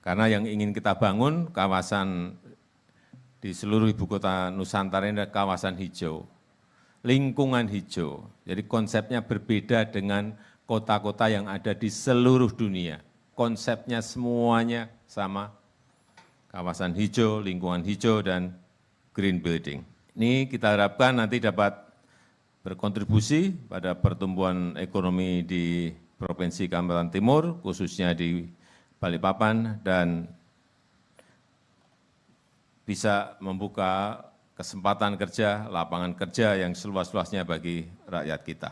Karena yang ingin kita bangun kawasan di seluruh ibu kota Nusantara ini adalah kawasan hijau, lingkungan hijau. Jadi konsepnya berbeda dengan kota-kota yang ada di seluruh dunia. Konsepnya semuanya sama, kawasan hijau, lingkungan hijau, dan green building. Ini kita harapkan nanti dapat berkontribusi pada pertumbuhan ekonomi di Provinsi Kalimantan Timur, khususnya di Balikpapan, dan bisa membuka kesempatan kerja, lapangan kerja yang seluas-luasnya bagi rakyat kita.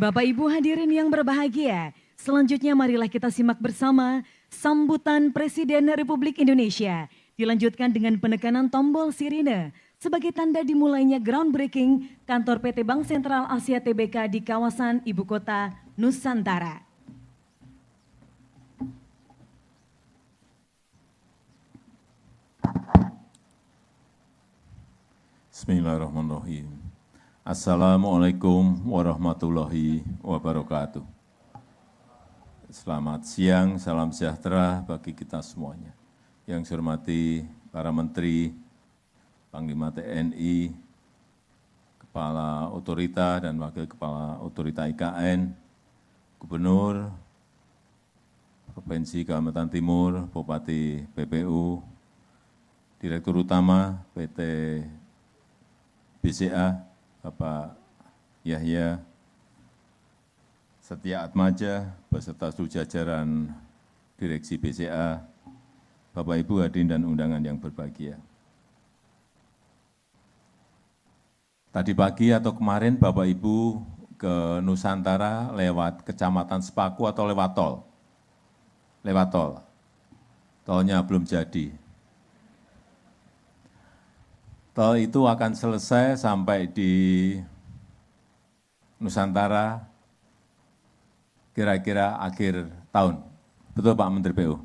Bapak Ibu hadirin yang berbahagia, selanjutnya marilah kita simak bersama sambutan Presiden Republik Indonesia. Dilanjutkan dengan penekanan tombol sirine sebagai tanda dimulainya groundbreaking kantor PT Bank Sentral Asia Tbk di kawasan Ibu Kota Nusantara. Bismillahirrahmanirrahim. Assalamualaikum warahmatullahi wabarakatuh. Selamat siang, salam sejahtera bagi kita semuanya. Yang saya hormati para Menteri, Panglima TNI, Kepala Otorita dan Wakil Kepala Otorita IKN, Gubernur Provinsi Kalimantan Timur, Bupati PPU, Direktur Utama PT BCA, Bapak Yahya Setia Atmaja, beserta seluruh jajaran Direksi BCA, Bapak Ibu hadirin dan undangan yang berbahagia. Tadi pagi atau kemarin Bapak Ibu ke Nusantara lewat Kecamatan Sepaku atau lewat tol? Lewat tol. Tolnya belum jadi. Tol itu akan selesai sampai di Nusantara kira-kira akhir tahun. Betul Pak Menteri PU?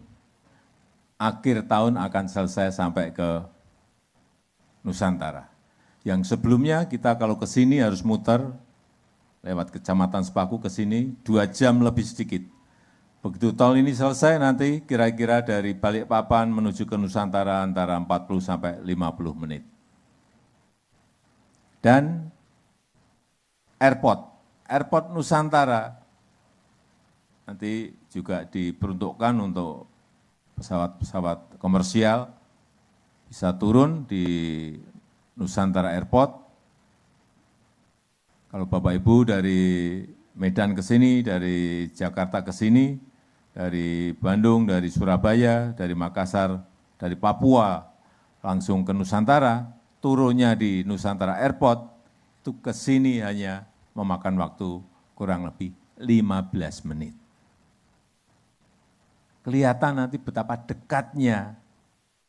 Akhir tahun akan selesai sampai ke Nusantara. Yang sebelumnya kita kalau ke sini harus muter lewat Kecamatan Sepaku ke sini 2 jam lebih sedikit. Begitu tol ini selesai nanti kira-kira dari Balikpapan menuju ke Nusantara antara 40 sampai 50 menit. Dan airport Nusantara nanti juga diperuntukkan untuk pesawat-pesawat komersial bisa turun di Nusantara Airport. Kalau Bapak Ibu dari Medan ke sini, dari Jakarta ke sini, dari Bandung, dari Surabaya, dari Makassar, dari Papua, langsung ke Nusantara, turunnya di Nusantara Airport, itu ke sini hanya memakan waktu kurang lebih 15 menit. Kelihatan nanti betapa dekatnya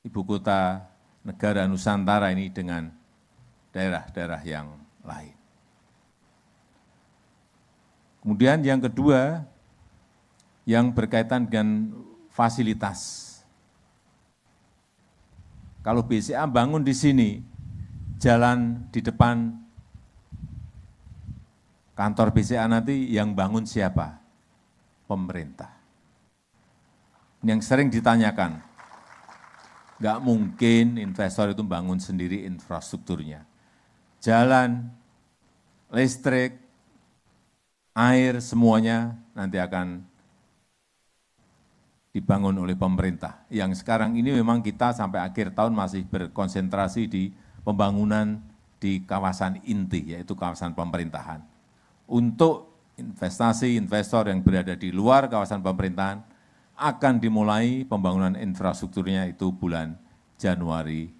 ibu kota negara Nusantara ini dengan daerah-daerah yang lain. Kemudian yang kedua, yang berkaitan dengan fasilitas. Kalau BCA bangun di sini, jalan di depan kantor BCA nanti yang bangun siapa? Pemerintah. Yang sering ditanyakan, nggak mungkin investor itu bangun sendiri infrastrukturnya. Jalan, listrik, air, semuanya nanti akan dibangun oleh pemerintah. Yang sekarang ini memang kita sampai akhir tahun masih berkonsentrasi di pembangunan di kawasan inti, yaitu kawasan pemerintahan. Untuk investasi investor yang berada di luar kawasan pemerintahan, akan dimulai pembangunan infrastrukturnya itu bulan Januari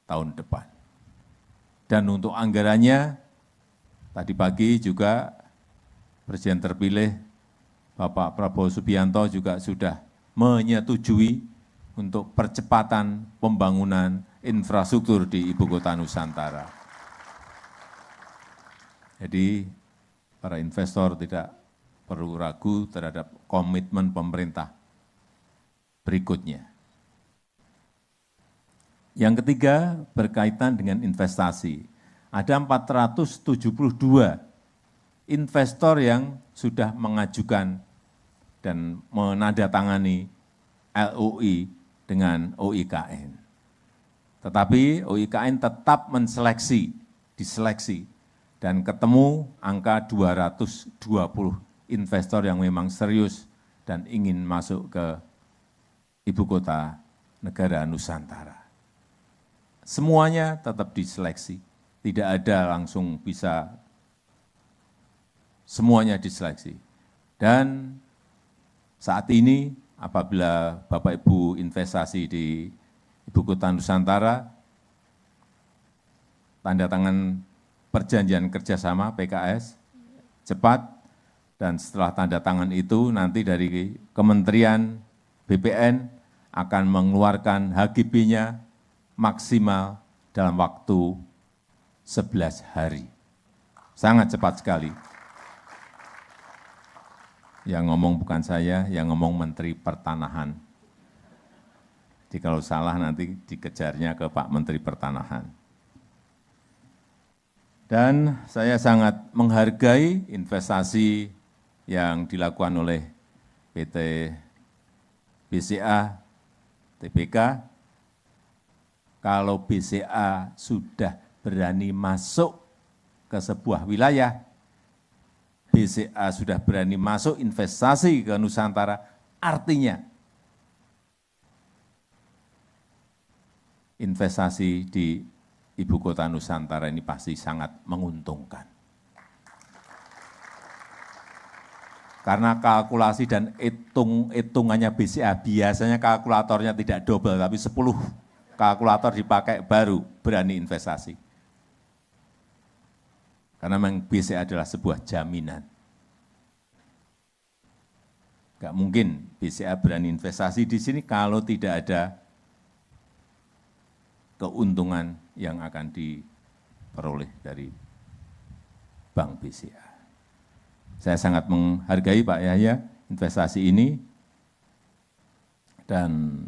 tahun depan. Dan untuk anggarannya, tadi pagi juga Presiden terpilih Bapak Prabowo Subianto juga sudah menyetujui untuk percepatan pembangunan infrastruktur di Ibu Kota Nusantara. Jadi para investor tidak perlu ragu terhadap komitmen pemerintah berikutnya. Yang ketiga berkaitan dengan investasi. Ada 472 investor yang sudah mengajukan dan menandatangani LOI dengan OIKN. Tetapi OIKN tetap diseleksi, dan ketemu angka 220 investor yang memang serius dan ingin masuk ke Ibu Kota Negara Nusantara. Semuanya tetap diseleksi, tidak ada langsung bisa semuanya diseleksi. Dan saat ini apabila Bapak Ibu investasi di Ibu Kota Nusantara, tanda tangan perjanjian kerjasama PKS, cepat, dan setelah tanda tangan itu nanti dari Kementerian BPN akan mengeluarkan HGB-nya maksimal dalam waktu 11 hari. Sangat cepat sekali. Yang ngomong bukan saya, yang ngomong Menteri Pertanahan. Jadi kalau salah nanti dikejarnya ke Pak Menteri Pertanahan. Dan saya sangat menghargai investasi yang dilakukan oleh PT BCA, TBK. Kalau BCA sudah berani masuk ke sebuah wilayah, BCA sudah berani masuk investasi ke Nusantara, artinya investasi di Ibu Kota Nusantara ini pasti sangat menguntungkan. Karena kalkulasi dan hitungannya BCA, biasanya kalkulatornya tidak double, tapi 10 kalkulator dipakai baru berani investasi. Karena memang BCA adalah sebuah jaminan. Enggak mungkin BCA berani investasi di sini kalau tidak ada keuntungan yang akan diperoleh dari Bank BCA. Saya sangat menghargai Pak Yahya investasi ini, dan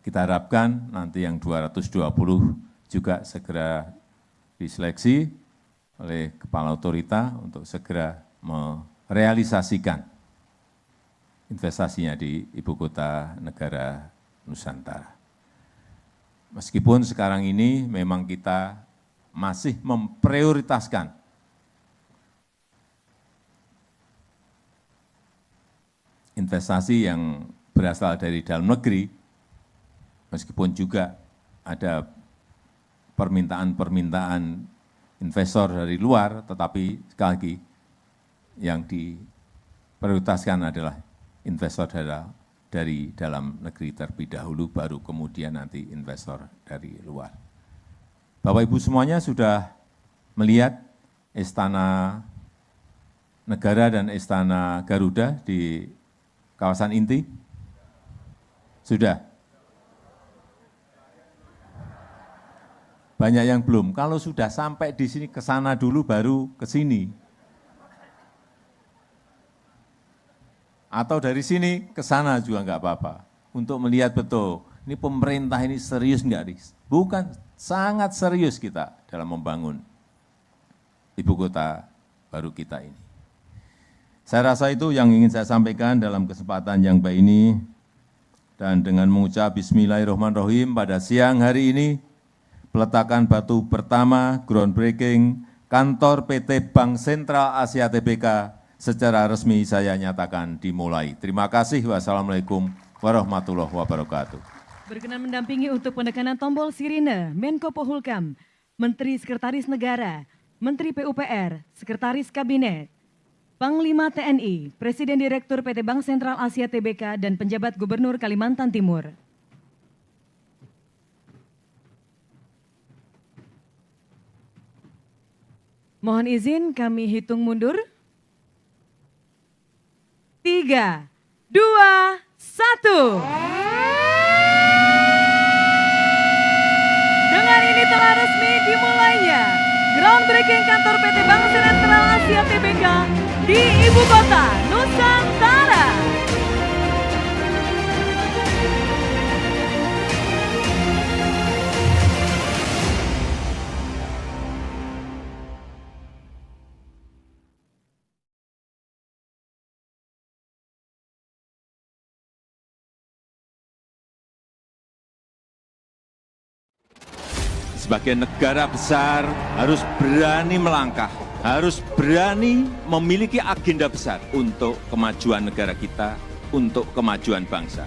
kita harapkan nanti yang 220 juga segera diseleksi oleh Kepala Otorita untuk segera merealisasikan investasinya di ibu kota negara Nusantara. Meskipun sekarang ini memang kita masih memprioritaskan investasi yang berasal dari dalam negeri, meskipun juga ada permintaan-permintaan investor dari luar, tetapi sekali lagi yang diprioritaskan adalah investor dari dalam negeri terlebih dahulu, baru kemudian nanti investor dari luar. Bapak Ibu semuanya sudah melihat Istana Negara dan Istana Garuda di kawasan inti? Sudah? Banyak yang belum. Kalau sudah sampai di sini, ke sana dulu baru ke sini. Atau dari sini ke sana juga enggak apa-apa. Untuk melihat betul, ini pemerintah ini serius enggak, Riz? Bukan, sangat serius kita dalam membangun ibu kota baru kita ini. Saya rasa itu yang ingin saya sampaikan dalam kesempatan yang baik ini. Dan dengan mengucap Bismillahirrahmanirrahim pada siang hari ini, peletakan batu pertama groundbreaking kantor PT Bank Sentral Asia Tbk secara resmi saya nyatakan dimulai. Terima kasih. Wassalamualaikum warahmatullahi wabarakatuh. Berkenan mendampingi untuk penekanan tombol sirine Menko Polhukam, Menteri Sekretaris Negara, Menteri PUPR, Sekretaris Kabinet, Panglima TNI, Presiden Direktur PT Bank Sentral Asia Tbk, dan penjabat Gubernur Kalimantan Timur. Mohon izin kami hitung mundur. 3, 2, 1. Dengan ini telah resmi dimulainya groundbreaking kantor PT Bank Sentral Asia Tbk di Ibu Kota Nusantara. Sebagai negara besar harus berani melangkah, harus berani memiliki agenda besar untuk kemajuan negara kita, untuk kemajuan bangsa.